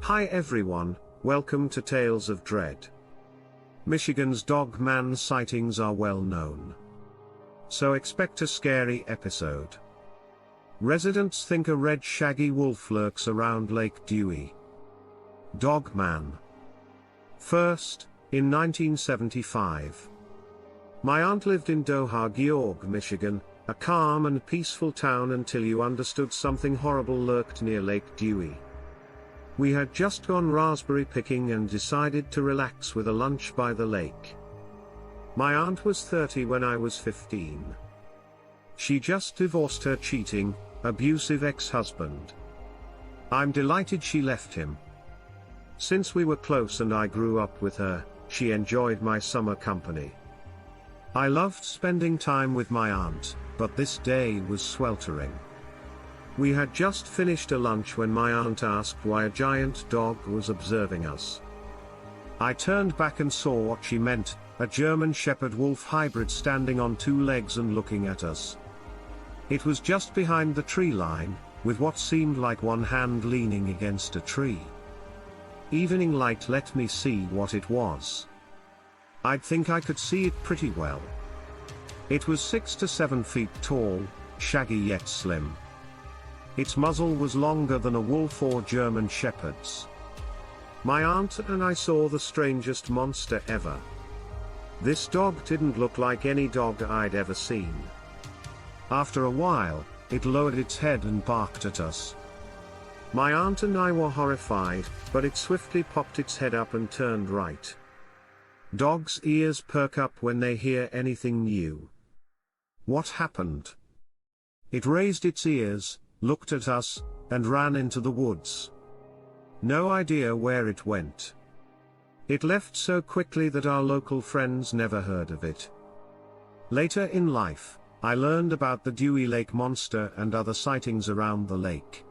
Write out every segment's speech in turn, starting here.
Hi everyone, welcome to Tales of Dread. Michigan's Dogman sightings are well known, so expect a scary episode. Residents think a red shaggy wolf lurks around Lake Dewey. Dogman. First, in 1975. My aunt lived in Georg, Michigan, a calm and peaceful town until you understood something horrible lurked near Lake Dewey. We had just gone raspberry picking and decided to relax with a lunch by the lake. My aunt was 30 when I was 15. She just divorced her cheating, abusive ex-husband. I'm delighted she left him. Since we were close and I grew up with her, she enjoyed my summer company. I loved spending time with my aunt, but this day was sweltering. We had just finished a lunch when my aunt asked why a giant dog was observing us. I turned back and saw what she meant, a German Shepherd Wolf hybrid standing on two legs and looking at us. It was just behind the tree line, with what seemed like one hand leaning against a tree. Evening light let me see what it was. I'd think I could see it pretty well. It was 6 to 7 feet tall, shaggy yet slim. Its muzzle was longer than a wolf or German shepherd's. My aunt and I saw the strangest monster ever. This dog didn't look like any dog I'd ever seen. After a while, it lowered its head and barked at us. My aunt and I were horrified, but it swiftly popped its head up and turned right. Dogs' ears perk up when they hear anything new. What happened? It raised its ears, looked at us, and ran into the woods. No idea where it went. It left so quickly that our local friends never heard of it. Later in life, I learned about the Dewey Lake monster and other sightings around the lake.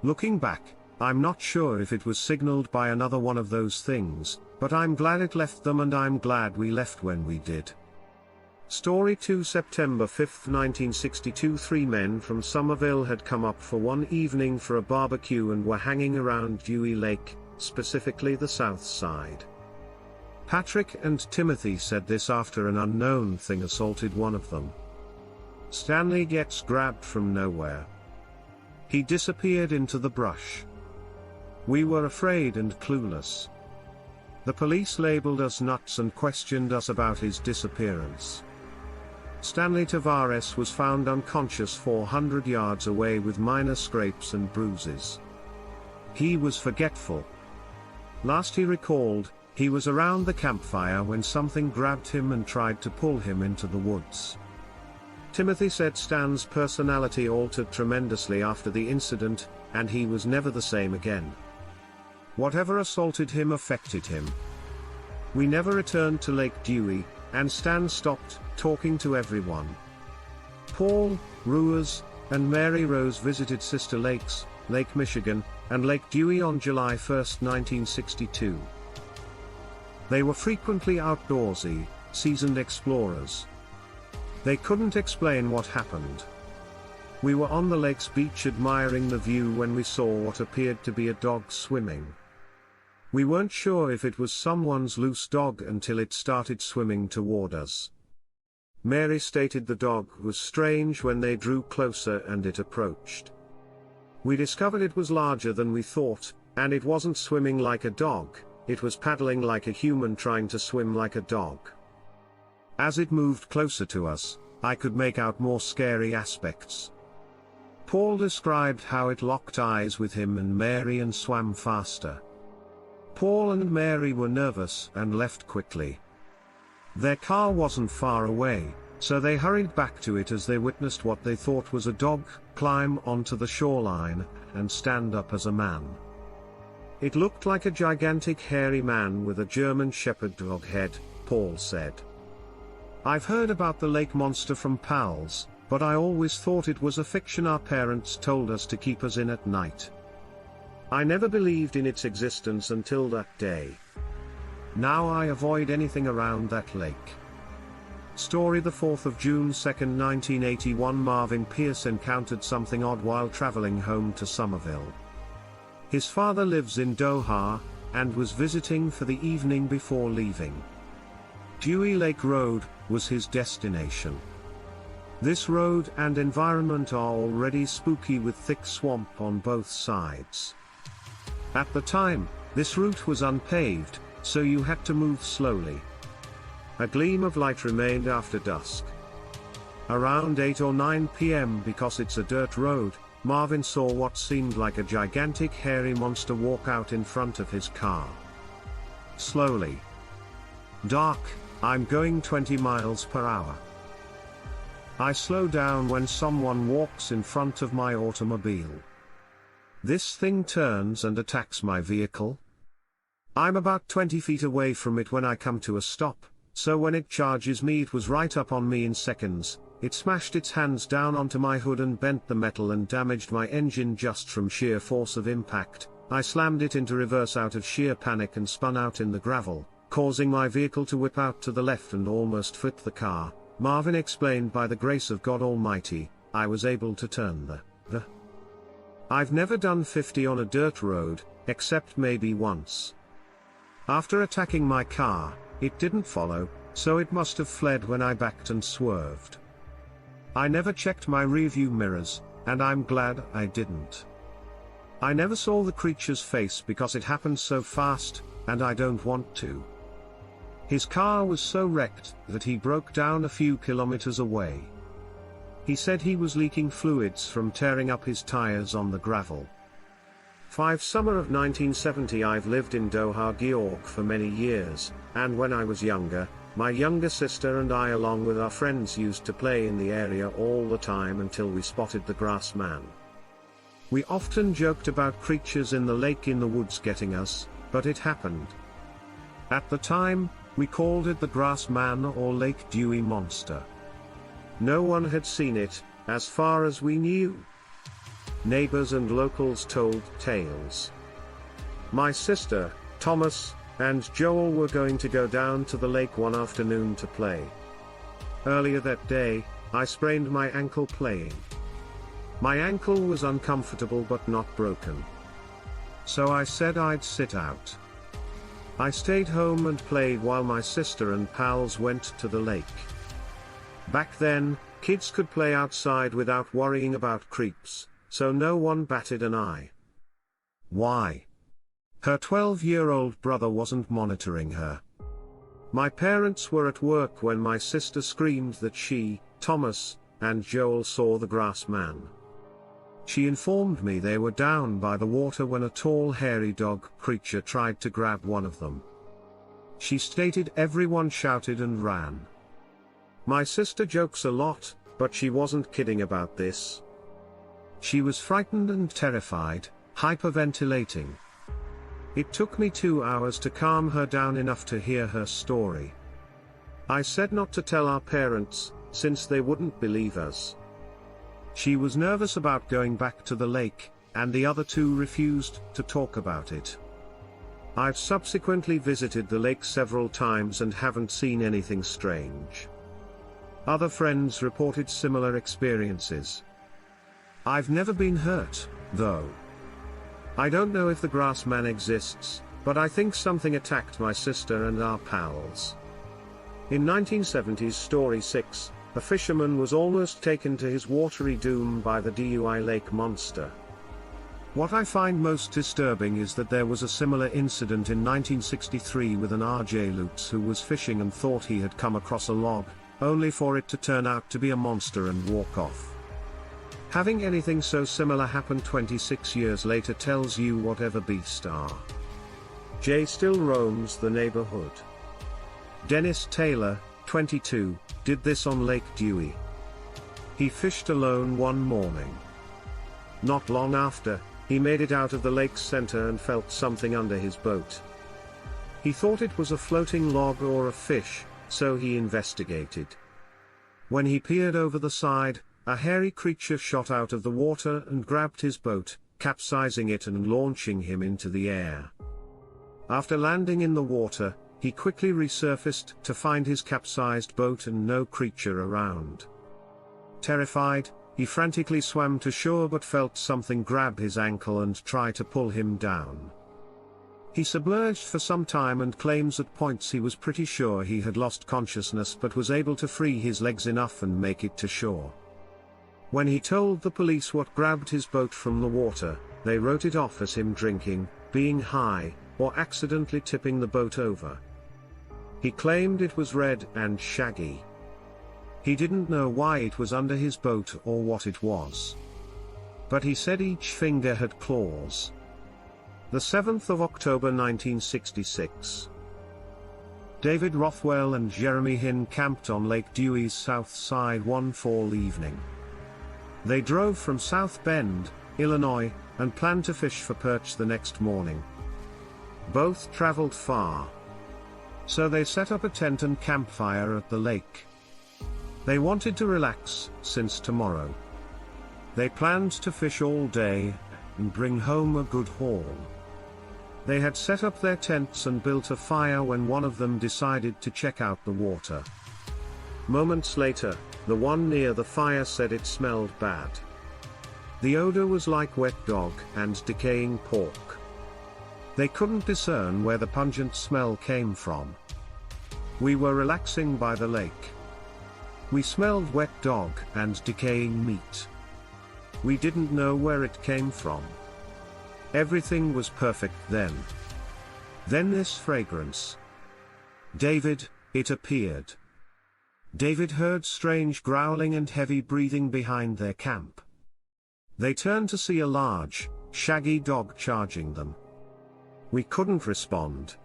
Looking back, I'm not sure if it was signaled by another one of those things, but I'm glad it left them and I'm glad we left when we did. Story 2 September 5, 1962. 3 men from Somerville had come up for one evening for a barbecue and were hanging around Dewey Lake, specifically the south side. Patrick and Timothy said this after an unknown thing assaulted one of them. Stanley gets grabbed from nowhere. He disappeared into the brush. We were afraid and clueless. The police labeled us nuts and questioned us about his disappearance. Stanley Tavares was found unconscious 400 yards away with minor scrapes and bruises. He was forgetful. Last he recalled, he was around the campfire when something grabbed him and tried to pull him into the woods. Timothy said Stan's personality altered tremendously after the incident, and he was never the same again. Whatever assaulted him affected him. We never returned to Lake Dewey, and Stan stopped talking to everyone. Paul, Ruers, and Mary Rose visited sister lakes, Lake Michigan, and Lake Dewey on July 1, 1962. They were frequently outdoorsy, seasoned explorers. They couldn't explain what happened. We were on the lake's beach admiring the view when we saw what appeared to be a dog swimming. We weren't sure if it was someone's loose dog until it started swimming toward us. Mary stated the dog was strange when they drew closer and it approached. We discovered it was larger than we thought, and it wasn't swimming like a dog, it was paddling like a human trying to swim like a dog. As it moved closer to us, I could make out more scary aspects. Paul described how it locked eyes with him and Mary and swam faster. Paul and Mary were nervous and left quickly. Their car wasn't far away, so they hurried back to it as they witnessed what they thought was a dog climb onto the shoreline and stand up as a man. It looked like a gigantic hairy man with a German Shepherd dog head, Paul said. I've heard about the lake monster from pals, but I always thought it was a fiction our parents told us to keep us in at night. I never believed in its existence until that day. Now I avoid anything around that lake. Story: the 4th of June 2, 1981. Marvin Pierce encountered something odd while traveling home to Somerville. His father lives in Doha, and was visiting for the evening before leaving. Dewey Lake Road was his destination. This road and environment are already spooky with thick swamp on both sides. At the time, this route was unpaved, so you had to move slowly. A gleam of light remained after dusk. Around 8 or 9 p.m., because it's a dirt road, Marvin saw what seemed like a gigantic hairy monster walk out in front of his car. Slowly. Dark, I'm going 20 miles per hour. I slow down when someone walks in front of my automobile. This thing turns and attacks my vehicle. I'm about 20 feet away from it when I come to a stop, so when it charges me it was right up on me in seconds. It smashed its hands down onto my hood and bent the metal and damaged my engine just from sheer force of impact. I slammed it into reverse out of sheer panic and spun out in the gravel, causing my vehicle to whip out to the left and almost flip the car. Marvin explained, by the grace of God Almighty, I was able to turn the. I've never done 50 on a dirt road, except maybe once. After attacking my car, it didn't follow, so it must have fled when I backed and swerved. I never checked my rearview mirrors, and I'm glad I didn't. I never saw the creature's face because it happened so fast, and I don't want to. His car was so wrecked that he broke down a few kilometers away. He said he was leaking fluids from tearing up his tires on the gravel. 5 Summer of 1970. I've lived in Doha, Georgia for many years, and when I was younger, my younger sister and I along with our friends used to play in the area all the time until we spotted the grass man. We often joked about creatures in the lake in the woods getting us, but it happened. At the time, we called it the grass man or Lake Dewey monster. No one had seen it, as far as we knew. Neighbors and locals told tales. My sister, Thomas, and Joel were going to go down to the lake one afternoon to play. Earlier that day, I sprained my ankle playing. My ankle was uncomfortable but not broken. So I said I'd sit out. I stayed home and played while my sister and pals went to the lake. Back then, kids could play outside without worrying about creeps, so no one batted an eye. Why? Her 12-year-old brother wasn't monitoring her. My parents were at work when my sister screamed that she, Thomas, and Joel saw the grass man. She informed me they were down by the water when a tall hairy dog creature tried to grab one of them. She stated everyone shouted and ran. My sister jokes a lot, but she wasn't kidding about this. She was frightened and terrified, hyperventilating. It took me 2 hours to calm her down enough to hear her story. I said not to tell our parents, since they wouldn't believe us. She was nervous about going back to the lake, and the other two refused to talk about it. I've subsequently visited the lake several times and haven't seen anything strange. Other friends reported similar experiences. I've never been hurt, though. I don't know if the grass man exists, but I think something attacked my sister and our pals. In 1970's Story 6, a fisherman was almost taken to his watery doom by the Dewey Lake monster. What I find most disturbing is that there was a similar incident in 1963 with an R.J. Lutz who was fishing and thought he had come across a log, only for it to turn out to be a monster and walk off. Having anything so similar happen 26 years later tells you whatever beast are. Jay still roams the neighborhood. Dennis Taylor, 22, did this on Lake Dewey. He fished alone one morning. Not long after, he made it out of the lake's center and felt something under his boat. He thought it was a floating log or a fish, so he investigated. When he peered over the side, a hairy creature shot out of the water and grabbed his boat, capsizing it and launching him into the air. After landing in the water, he quickly resurfaced to find his capsized boat and no creature around. Terrified, He frantically swam to shore but felt something grab his ankle and try to pull him down. He submerged for some time and claims at points he was pretty sure he had lost consciousness but was able to free his legs enough and make it to shore. When he told the police what grabbed his boat from the water, they wrote it off as him drinking, being high, or accidentally tipping the boat over. He claimed it was red and shaggy. He didn't know why it was under his boat or what it was. But he said each finger had claws. The 7th of October 1966. David Rothwell and Jeremy Hinn camped on Lake Dewey's south side one fall evening. They drove from South Bend, Illinois, and planned to fish for perch the next morning. Both traveled far. So they set up a tent and campfire at the lake. They wanted to relax, since tomorrow. They planned to fish all day, and bring home a good haul. They had set up their tents and built a fire when one of them decided to check out the water. Moments later, the one near the fire said it smelled bad. The odor was like wet dog and decaying pork. They couldn't discern where the pungent smell came from. We were relaxing by the lake. We smelled wet dog and decaying meat. We didn't know where it came from. Everything was perfect then. Then this fragrance. David, it appeared. David heard strange growling and heavy breathing behind their camp. They turned to see a large, shaggy dog charging them. We couldn't respond.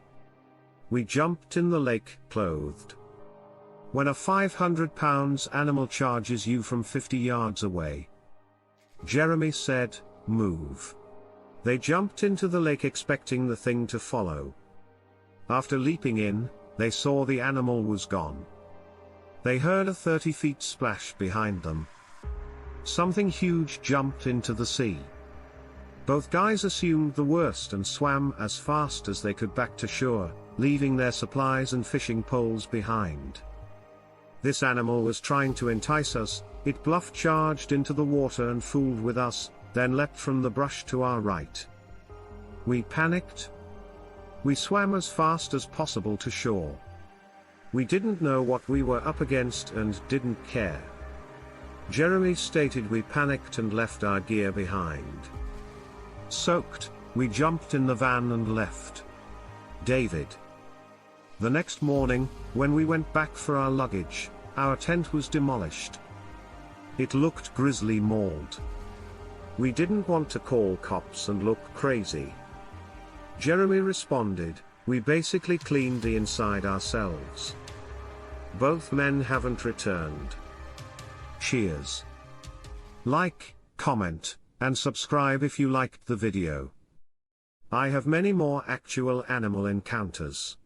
We jumped in the lake, clothed. When a 500-pound animal charges you from 50 yards away, Jeremy said, "Move." They jumped into the lake expecting the thing to follow. After leaping in, they saw the animal was gone. They heard a 30-foot splash behind them. Something huge jumped into the sea. Both guys assumed the worst and swam as fast as they could back to shore, leaving their supplies and fishing poles behind. This animal was trying to entice us. It bluff charged into the water and fooled with us, then leapt from the brush to our right. We panicked. We swam as fast as possible to shore. We didn't know what we were up against and didn't care. Jeremy stated we panicked and left our gear behind. Soaked, we jumped in the van and left. David. The next morning, when we went back for our luggage, our tent was demolished. It looked grisly mauled. We didn't want to call cops and look crazy. Jeremy responded, "We basically cleaned the inside ourselves." Both men haven't returned. Cheers. Like, comment, and subscribe if you liked the video. I have many more actual animal encounters.